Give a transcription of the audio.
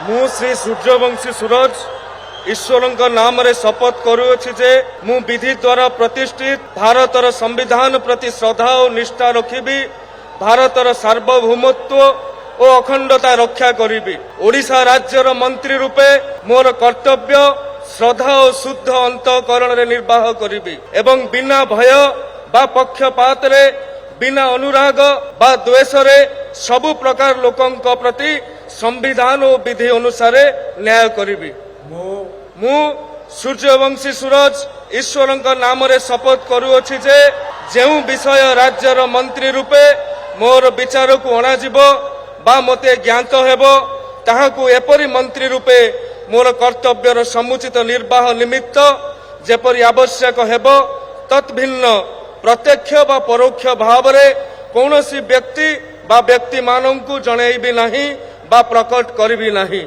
मु श्री सूर्यवंशी सूरज ईश्वर नाम रे शपथ करुअछि जे मु विधि द्वारा प्रतिष्ठित भारतर संविधान प्रति श्रद्धा और निष्ठा रखिबी, भारतर सार्वभौमत्व और अखंडता रक्षा करिबी। ओडिशा राज्यर मंत्री रूपे मोर कर्तव्य श्रद्धा और शुद्ध अंतःकरण रे निर्वाह करिबी एवं बिना भय बा पक्षपात रे बिना अनुराग बा द्वेष रे सबु प्रकार लोकंक प्रति संविधान और विधि अनुसार न्याय करिबी। मु सूर्यवंशी सूरज ईश्वर नाम रे शपथ करुअछि जे जेउ विषय राज्यर मंत्री रूपे मोर विचार को अणाजिब बा मते ज्ञात हेबो ताहाकु एपरि मंत्री रूपे मोर कर्तव्यर समुचित निर्वाह निमित्त जेपरि आवश्यक हेबो तत्भिन्न प्रत्यक्ष बा परोक्ष भाव रे कौनसी व्यक्ति बा व्यक्ति मानंकु जणैबी नाही बा प्रकट करिबी नाही।